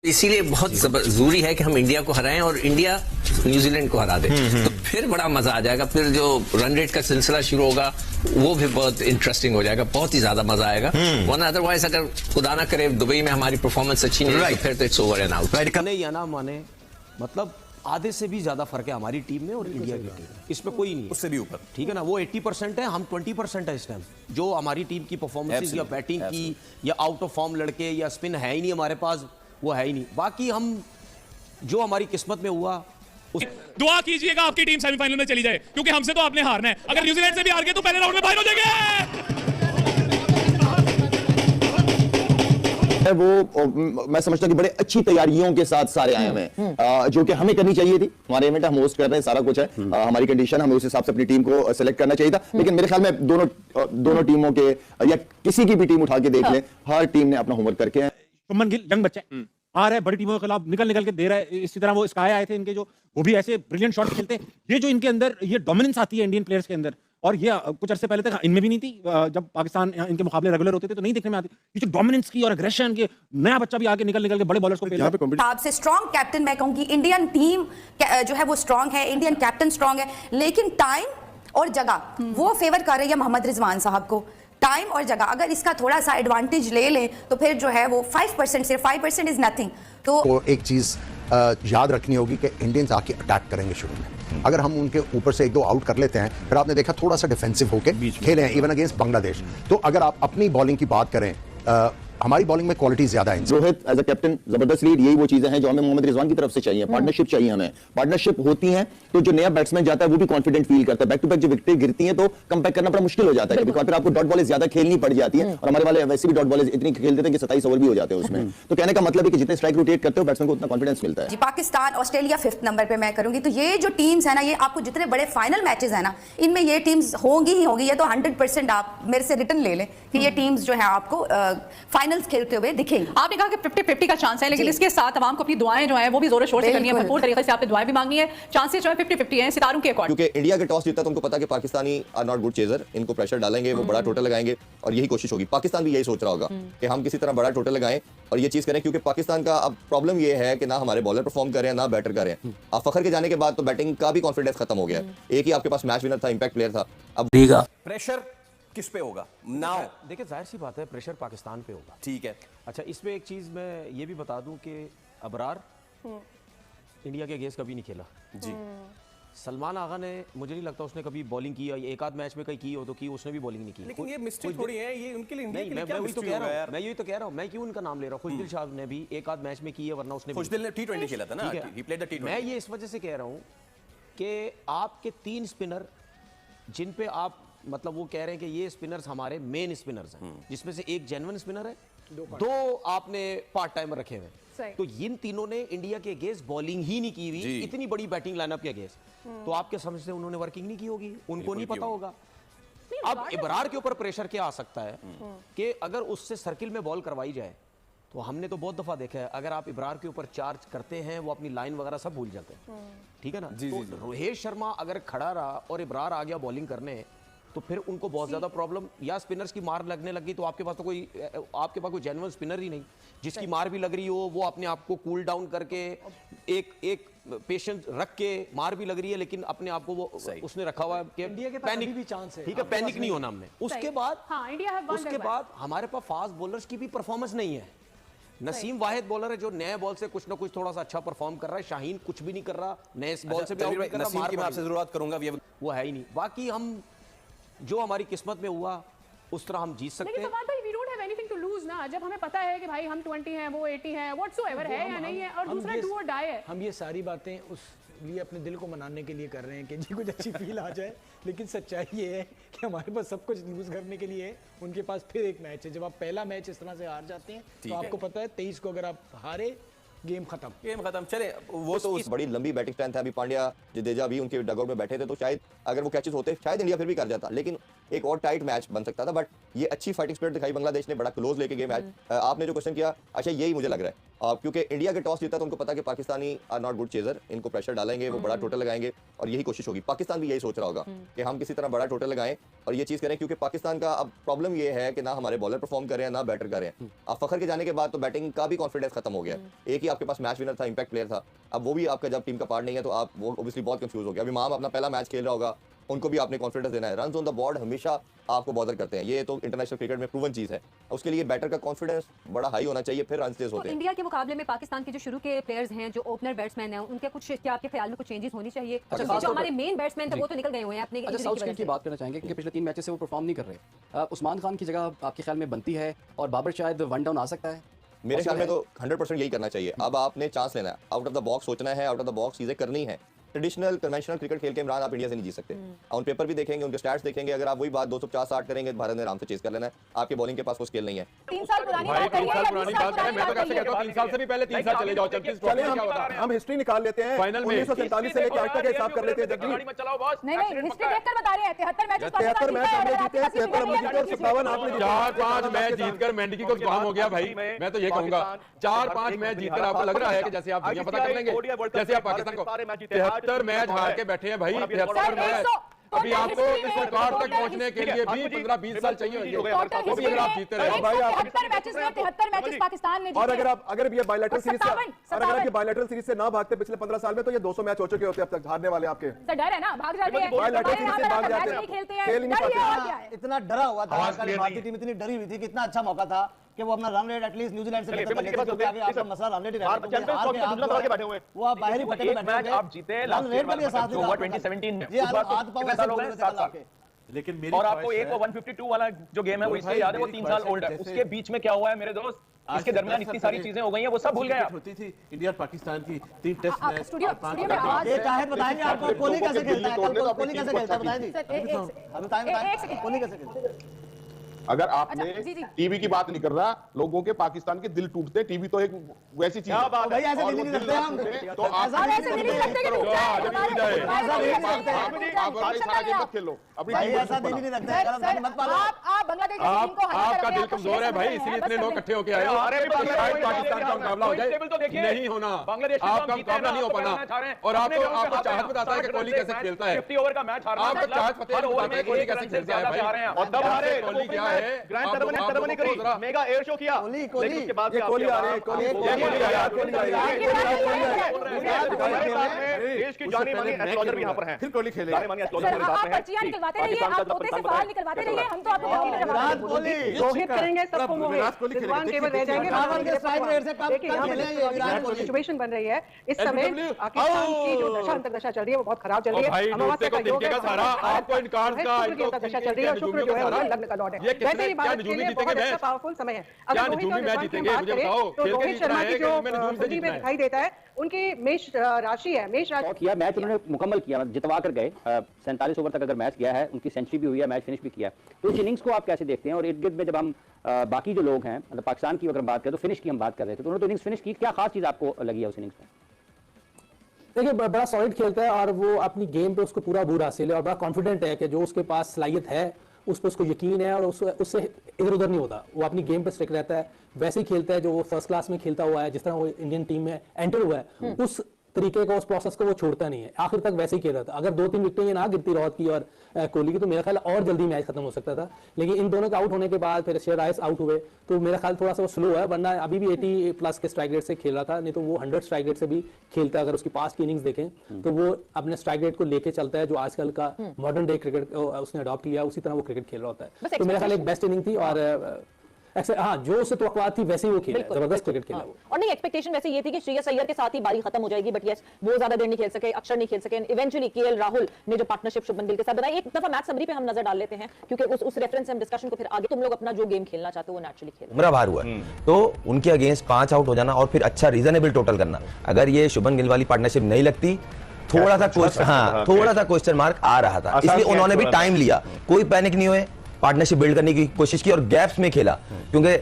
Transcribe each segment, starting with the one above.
इसीलिए बहुत जरूरी है कि हम इंडिया को हराएं और इंडिया न्यूजीलैंड को हरा दे। तो फिर बड़ा मजा आ जाएगा। फिर जो रन रेट का सिलसिला शुरू होगा वो भी बहुत इंटरेस्टिंग हो जाएगा, बहुत ही ज्यादा मजा आएगा। वरना अदरवाइज अगर खुदा ना करे दुबई में हमारी परफॉर्मेंस अच्छी नहीं है तो फिर तो इट्स ओवर एंड आउट। माने या ना माने, मतलब आधे से भी ज्यादा फर्क है हमारी टीम में और इंडिया की टीम में, इसमें कोई नहीं है, उससे भी ऊपर, ठीक है ना। वो 80% है, हम 20% है इस टाइम। जो हमारी टीम की परफॉर्मेंस या बैटिंग की या आउट ऑफ फॉर्म लड़के या स्पिन है ही नहीं हमारे पास, वो है ही नहीं। बाकी हम जो हमारी किस्मत में हुआ दुआ कीजिएगा आपकी टीम सेमीफाइनल में चली जाए, क्योंकि हमसे तो आपने हारना है। अगर न्यूजीलैंड से भी हार गए तो पहले राउंड में बाहर हो जाएंगे। वो मैं समझता हूं कि बड़े अच्छी तैयारियों के साथ सारे आए हैं, जो कि हमें करनी चाहिए थी। हमारे इवेंट हम होस्ट कर रहे हैं, सारा कुछ है, हमारी कंडीशन, हमें उस हिसाब से अपनी टीम को सेलेक्ट करना चाहिए था। लेकिन मेरे ख्याल में दोनों टीमों के या किसी की भी टीम उठा के देख लें, हर टीम ने अपना होमवर्क करके शुभमन गिल यंग बच्चा आ रहा है, बड़ी टीमों के खिलाफ निकल के दे रहा है। इसी तरह वो स्काई आए थे इनके, जो वो भी ऐसे ब्रिलियंट शॉट खेलते हैं। ये जो इनके अंदर ये डोमिनेंस आती है इंडियन प्लेयर्स के अंदर, और ये कुछ अर्से पहले तक इनमें भी नहीं थी। जब पाकिस्तान इनके मुकाबले रेगुलर होते थे तो नहीं देखने में आती। ये जो डोमिनेंस की और एग्रेशन के, नया बच्चा भी आके निकल के बड़े बॉलर्स को पेल आपसे स्ट्रॉन्ग कैप्टन मैं कहूंगी, इंडियन टीम जो है वो स्ट्रॉन्ग है, इंडियन कैप्टन स्ट्रॉन्ग है, लेकिन टाइम और जगह वो फेवर कर रही है मोहम्मद रिजवान साहब को। टाइम और जगह अगर इसका थोड़ा सा एडवांटेज ले लें तो फिर जो है वो 5%, सिर्फ 5% इज नथिंग। तो एक चीज याद रखनी होगी कि इंडियंस आके अटैक करेंगे शुरू में। अगर हम उनके ऊपर से 1-2 आउट कर लेते हैं, फिर आपने देखा थोड़ा सा डिफेंसिव होके खेले हैं इवन अगेंस्ट बांग्लादेश। तो अगर आप अपनी बॉलिंग की बात करें, हमारी बॉलिंग में क्वालिटी ज्यादा है। रोहित एज अ कैप्टन जबरदस्त लीड, यही वो चीजें हैं जो हमें मोहम्मद रिजवान की तरफ से चाहिए। पार्टनरशिप चाहिए हमें, पार्टनरशिप होती है तो जो नया बैट्समैन जाता है वो भी कॉन्फिडेंट फील करता है। बैक टू बैक जो विकेटें गिरती हैं तो कम बैक करना बड़ा मुश्किल हो जाता है, फिर आपको डॉट बॉलें ज्यादा खेलनी पड़ जाती है। और हमारे वाले वैसे भी डॉट बॉलें इतनी खेल देते हैं कि 27 ओवर भी हो जाते हैं उसमें। तो कहने का मतलब है कि जितने स्ट्राइक रोटेट करते हो बैट्समैन को उतना कॉन्फिडेंस मिलता है। पाकिस्तान ऑस्ट्रेलिया 5th नंबर पे मैं करूंगी। तो ये जो टीम्स है ना, ये आपको जितने बड़े फाइनल मैचेस है ना, इनमें ये टीम्स होंगी ही होंगी। ये तो 100% आप मेरे से रिटर्न ले लें कि ये टीम्स जो है आपको फाइनल्स खेलते हुए दिखेंगी। आपने कहा कि 50-50 का चांस है, लेकिन इसके साथ आवाम को अपनी दुआएं जो है वो भी जोर शोर से करनी है, भरपूर तरीके से आपने दुआएं भी मांगनी है। चांसेस जो है 50-50 हैं सितारों के अकॉर्डिंग। क्योंकि इंडिया के टॉस जीता तो उनको पता कि Pakistani are not good chaser, इनको प्रेशर डालेंगे, वो बड़ा टोटल लगाएंगे और यही कोशिश होगी। पाकिस्तान भी यही सोच रहा होगा कि हम किसी तरह बड़ा टोटल लगाएं और ये चीज करें, क्योंकि पाकिस्तान का अब प्रॉब्लम ये है कि ना हमारे बॉलर परफॉर्म कर रहे हैं ना बैटर कर रहे हैं। अब फखर के जाने के बाद तो बैटिंग का भी कॉन्फिडेंस खत्म हो गया है। एक ही आपके पास मैच विनर था, इंपैक्ट प्लेयर था। अब प्रेशर किस पे होगा नाउ? देखिए जाहिर सी बात है प्रेशर पाकिस्तान पे होगा, ठीक है। अच्छा, इसमें एक चीज मैं ये भी बता दूं कि अबरार इंडिया के अगेंस्ट कभी नहीं खेला जी। सलमान आगा ने, मुझे नहीं लगता उसने कभी बॉलिंग की, एक आध मैच में कहीं की हो तो की, उसने भी बॉलिंग नहीं की। लेकिन ये मिस्टेक थोड़ी है, ये उनके लिए इंडिया के लिए क्या मैं मिस्टेक होगा यार? मैं यही तो कह रहा हूं, मैं क्यों उनका नाम ले रहा हूं। खुशदिल शाह ने भी एक आध मैच में की है, वरना उसने खुशदिल ने T20 खेला था ना, ही प्लेड द T20। मैं ये इस वजह से कह रहा हूं कि आपके 3 स्पिनर जिन पे आप मतलब वो कह रहे हैं कि ये स्पिनर्स हमारे मेन स्पिनर्स हैं, जिसमें से एक जेन्युइन स्पिनर है, दो आपने पार्ट टाइमर रखे हुए। तो इन तीनों ने इंडिया के अगेंस्ट बॉलिंग ही नहीं की हुई, इतनी बड़ी बैटिंग लाइनअप के अगेंस्ट। तो आपके समझ से उन्होंने वर्किंग नहीं की होगी, उनको नहीं पता होगा। अब इब्रार के ऊपर प्रेशर क्या आ सकता है कि अगर उससे सर्किल में बॉल करवाई जाए, तो हमने तो बहुत दफा देखा है, अगर आप इब्रार के ऊपर चार्ज करते हैं वो अपनी लाइन वगैरह सब भूल जाते हैं, ठीक है ना। तो रोहित शर्मा अगर खड़ा रहा और इब्रार आ गया बॉलिंग करने, तो फिर उनको बहुत ज्यादा प्रॉब्लम, या स्पिनर्स की मार लगने लगी तो आपके पास कोई जेन्युइन स्पिनर ही नहीं। जिसकी मार भी लग रही हो वो अपने आप को कूल डाउन करके एक पेशेंस रख के, मार भी लग रही है लेकिन अपने आप को वो उसने रखा हुआ है कि पैनिक भी चांस है, ठीक है, पैनिक नहीं होना हमने। उसके बाद हमारे पास फास्ट बॉलर्स की भी परफॉर्मेंस नहीं है। नसीम वाहिद बॉलर है जो नए बॉल से कुछ ना कुछ थोड़ा सा अच्छा परफॉर्म कर रहा है। शाहीन कुछ भी नहीं कर रहा, नए बॉल से भी आउट कर रहा, मैं आपसे जरूरत करूंगा, वो है ही नहीं। बाकी हम जो हमारी किस्मत में हुआ उस तरह हम जीत सकते हैं। भाई we don't have anything to lose ना, जब हमें पता है कि भाई हम 20 हैं वो 80 हैं, व्हाटसोएवर है या नहीं है, और दूसरा डू और डाई है। हम ये सारी बातें उस लिए अपने दिल को मनाने के लिए कर रहे हैं कि जी कुछ अच्छी फील आ जाए। लेकिन सच्चाई ये है कि हमारे पास सब कुछ लूज करने के लिए है, उनके पास फिर एक मैच है। जब आप पहला मैच इस तरह से हार जाते हैं तो आपको पता है 23 को अगर आप हारे, गेम खत्म। चले, वो तो उस बड़ी लंबी बैटिंग स्ट्रेंथ है। अभी पांड्या, जडेजा भी उनके डगआउट में बैठे थे, तो शायद अगर वो कैचेस होते शायद इंडिया फिर भी कर जाता, लेकिन एक और टाइट मैच बन सकता था। बट ये अच्छी फाइटिंग स्पिरिट दिखाई बांग्लादेश ने, बड़ा क्लोज लेके गेम मैच। आपने जो क्वेश्चन किया, अच्छा यही मुझे लग रहा है। और क्योंकि इंडिया के टॉस जीता तो उनको पता कि Pakistani are not good chaser, इनको प्रेशर डालेंगे, वो बड़ा टोटल लगाएंगे और यही कोशिश होगी। पाकिस्तान भी यही सोच रहा होगा कि हम किसी तरह बड़ा टोटल लगाएं और ये चीज करें, क्योंकि पाकिस्तान का अब प्रॉब्लम ये है कि ना हमारे बॉलर परफॉर्म कर रहे हैं ना बैटर कर रहे हैं। अब फखर के जाने के बाद तो बैटिंग का भी कॉन्फिडेंस खत्म हो गया। एक ही आपके पास मैच विनर था, इंपैक्ट प्लेयर था, अब वो भी आपका जब टीम का पार्ट नहीं है तो आप वो ऑब्वियसली बहुत कंफ्यूज हो गया। अभी माम अपना पहला मैच खेल रहा होगा, उनको भी आपने कॉन्फिडेंस देना है। रन्स ऑन द बोर्ड हमेशा आपको बॉदर करते हैं, ये तो इंटरनेशनल क्रिकेट में प्रूवन चीज है। उसके लिए बैटर का कॉन्फिडेंस बड़ा हाई होना चाहिए, फिर रन्स तेज होते हैं। इंडिया के मुकाबले में पाकिस्तान के जो शुरू के प्लेयर्स हैं, जो ओपनर बैट्समैन हैं, उनके कुछ क्या आपके ख्याल में कुछ चेंजेस होनी चाहिए? जो हमारे मेन बैट्समैन थे वो तो निकल गए हुए हैं अपने साउथ की बात करना चाहेंगे क्योंकि पिछले 3 मैचेस से वो परफॉर्म नहीं कर रहे। उस्मान खान की जगह आपके ख्याल में बनती है और बाबर शायद वन डाउन आ सकता है? मेरे ख्याल में तो 100% यही करना चाहिए। अब आपने चांस लेना है, आउट ऑफ द बॉक्स सोचना है, आउट ऑफ द बॉक्स चीजें करनी है। ट्रेडिशनल कन्वेंशनल क्रिकेट खेल के इमरान आप इंडिया से नहीं जीत सकते। ऑन पेपर भी देखेंगे, उनके स्टैट्स देखेंगे, अगर आप वही बात 250-60 करेंगे भारत ने आराम से चेस कर लेना है। आपकी बॉलिंग के पास वो स्किल नहीं है। 3 साल पुरानी बात करिए, 3 साल पुरानी बात करिए। 3 साल से भी पहले 3 साल चले जाओ, चैंपियंस ट्रॉफी क्या होता है? हम हिस्ट्री निकाल लेते हैं, फाइनल में 1947 से लेकर आज तक हिसाब कर लेते हैं। नहीं हिस्ट्री देखकर बता रहे हैं। 73 मैचेस 73 मैच हमने जीते हैं, 73 हमने जीते और 57 आपने जीते। 4-5 मैच जीतकर मेंढकी को जुकाम हो गया भाई। मैं तो ये कहूंगा 4-5 मैच जीतकर आपको लग रहा है कि जैसे आप दुनिया पता कर लेंगे, जैसे आप पाकिस्तान को 73 मैच हार के बैठे हैं भाई। 73 मैच, अभी आपको इस रिकॉर्ड तक पहुंचने के लिए भी 15-20 साल चाहिए होंगे। अगर आप जीतते रहे 73 मैचेस में 73 मैचेस पाकिस्तान ने जीते। और अगर ये बायलैटरल सीरीज से और अगर आप ये बायलैटरल सीरीज से ना भागते पिछले 15 साल में तो ये 200 मैच हो चुके होते अब तक हारने वाले आपके। सर डर है ना, भाग जाते हैं, बायलैटरल सीरीज से भाग जाते हैं, खेलते हैं, खेल ही नहीं पाते। इतना डरा हुआ था भारतीय टीम, इतनी डरी हुई थी कि इतना अच्छा मौका था कि वो अपना रन रेट एटलीस्ट न्यूजीलैंड से बेहतर कर लेते, क्योंकि आगे आपका मसला रन रेट ही रहता है। वो आप बाहर ही भटके बैठे हुए, आप जीते रन रेट का भी साथ देगा 2017 ये हाथ पांव ऐसे बोल रहे थे आपके। लेकिन मेरी और आपको एक 152 वाला जो गेम है वो इससे याद है, वो 3 साल ओल्ड है। उसके बीच में क्या हुआ है मेरे दोस्त, इसके दरमियान इतनी सारी चीजें हो गई हैं, वो सब भूल गए। होती थी इंडिया और पाकिस्तान की 3 टेस्ट मैच। ये चाहे बताएंगे आपको कोहली कैसे खेलता है, कल कोहली कैसे खेलता है बताएं जी, हम बताएं कोहली कैसे खेलता है। अगर आपने टीवी की बात नहीं कर रहा, लोगों के पाकिस्तान के दिल टूटते, टीवी तो एक वैसी चीज है। भाई ऐसे दिल नहीं रखते हम, तो आप ऐसे दिल नहीं रखते कि टूट जाए, ऐसा दिल नहीं रखते आप सारा गेम मत खेलो अपनी भाई, ऐसा दिल नहीं रखते मत पालो। आप बांग्लादेश की टीम को आपका दिल कमजोर है भाई, इसलिए इतने लोग इकट्ठे होके आए हो। पाकिस्तान का मुकाबला हो जाए, नहीं होना, आपका मुकाबला नहीं हो पाना। और आपको चाहत बताता है कि कोहली कैसे खेलता है, 50 ओवर का मैच हारना, आपको चाहत बताता है कोहली कैसे खेलता है भाई। और तब हारे कोहली क्या है, ग्रैंड सेरेमनी करी, मेगा एयर शो किया। कोहली उसके बाद कोहली आ रहे हैं, कोहली देश की जानी मानी एस्ट्रोलॉजर भी यहाँ पर हैं, फिर कोहली खेलेगा। आप पर्चियां निकलवाते रहिए, आप तोते से बाल निकलवाते रहिए, हम तो आपको विराट कोहली रोहित करेंगे सबको मोहित, विराट कोहली रिजवान केवल रह जाएंगे। सिचुएशन बन रही है इस समय, पाकिस्तान की जो दशा अंतर्दशा चल रही है वो बहुत खराब चल रही है। अमावस्या का योग है, आपको इनकार का दशा चल रही है और शुक्र जो है वो लग्न का लॉर्ड है। वैसे ही भारत के लिए बहुत अच्छा पावरफुल समय है। अगर रोहित और रिजवान की बात करें तो रोहित शर्मा की जो कुंडली में दिखाई देता है, उनकी मेष राशि है, मेष राशि किया मैच उन्होंने मुकम्मल किया, जितवा कर गए। 47 ओवर तक अगर मैच गया है, उनकी सेंचुरी भी हुई है, मैच फिनिश भी किया। तो इस इनिंग्स को आप कैसे देखते हैं? और इर्द गिर्द में जब हम बाकी जो लोग हैं, मतलब पाकिस्तान की अगर बात करें तो फिनिश की हम बात कर रहे थे, तो उन्होंने तो इनिंग्स फिनिश की, क्या खास चीज आपको लगी है उस इनिंग्स में? देखिए बड़ा सॉलिड खेलता है और वो अपनी गेम पे उसको पूरा बूर हासिल है और बड़ा कॉन्फिडेंट है कि जो उसके पास सलाहियत है उस पर उसको यकीन है और उससे इधर उधर नहीं होता, वो अपनी गेम पे स्टिक रहता है, वैसे ही खेलता है जो वो फर्स्ट क्लास में खेलता हुआ है, जिस तरह वो इंडियन टीम में एंटर हुआ है उस तरीके का, उस प्रोसेस को वो छोड़ता नहीं है, आखिर तक वैसे ही खेल रहा था। अगर 2-3 विकेटें ना गिरती रोहित की और कोहली की तो मेरा ख्याल और जल्दी मैच खत्म हो सकता था, लेकिन इन दोनों के आउट होने के बाद फिर शेर राइस आउट हुए तो मेरा ख्याल थोड़ा सा वो स्लो है, वरना अभी भी 80+ के स्ट्राइक रेट से खेल रहा था, नहीं तो वो 100 स्ट्राइक रेट से भी खेलता है। अगर उसकी पास की इनिंग्स देखें तो वो अपने स्ट्राइक रेट को लेके चलता है, जो आजकल का मॉडर्न डे क्रिकेट उसने अडॉप्ट किया, उसी तरह वो क्रिकेट खेल रहा होता है। तो मेरा ख्याल एक बेस्ट इनिंग थी और हाँ जो उसे तो थी वैसे ही वो खेला, जबरदस्त क्रिकेट खेला वो। और नहीं एक्सपेक्टेशन वैसे ये थी कि श्रेयस अय्यर के साथ ही बारी खत्म हो जाएगी, बट यस वो ज्यादा देर नहीं खेल सके, अक्षर नहीं खेल सके, इवेंचुअली केएल राहुल ने जो पार्टनरशिप शुभमन गिल के साथ बनाई। एक दफा मैच समरी पे हम नजर डाल लेते हैं क्योंकि उस रेफरेंस से हम डिस्कशन को फिर आगे तुम लोग अपना जो गेम खेलना चाहते हो वो नेचुरली खेलो। उमरा बाहर हुआ तो उनके अगेंस्ट 5 आउट हो जाना और फिर अच्छा रीजनेबल टोटल करना, अगर ये शुभमन गिल वाली पार्टनरशिप नहीं लगती थोड़ा सा क्वेश्चन मार्क आ रहा था, इसलिए उन्होंने भी टाइम लिया, कोई पैनिक नहीं हुए, पार्टनरशिप बिल्ड करने की कोशिश की और गैप्स में खेला, क्योंकि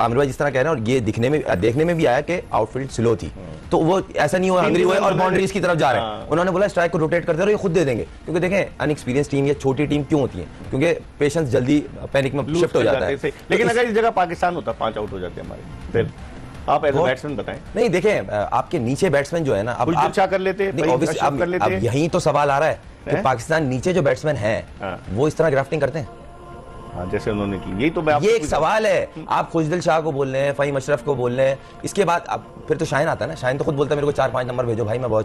आमिर भाई जिस तरह कह रहे हैं और ये देखने में भी आया कि आउटफील्ड स्लो थी, तो वो ऐसा नहीं हुआ हंग्री हुए और बाउंड्रीज की तरफ जा रहे हैं। उन्होंने बोला स्ट्राइक को रोटेट करते रहो, ये खुद दे देंगे, क्योंकि देखें अनएक्सपीरियंस टीम या छोटी टीम क्यों होती है, क्योंकि पेशेंस जल्दी पैनिक में शिफ्ट हो जाता है। लेकिन अगर इस जगह पाकिस्तान होता 5 आउट हो जाते हमारे, फिर आप एज बैट्समैन बताएं। नहीं देखें, आपके नीचे बैट्समैन जो है ना, अब आप कर लेते हैं, अब यही तो सवाल आ रहा है कि पाकिस्तान नीचे जो बैट्समैन हैं वो इस तरह ग्राफ्टिंग करते हैं। हाँ, जैसे उन्होंने की, यही तो मैं ये एक सवाल है। आप खुशदिल शाह को बोल रहे हैं, फहीम अशरफ को बोल रहे हैं, इसके बाद अब फिर तो शाहीन आता है ना। शाहीन तो खुद बोलता है मेरे को 4-5 नंबर भेजो भाई, मैं बहुत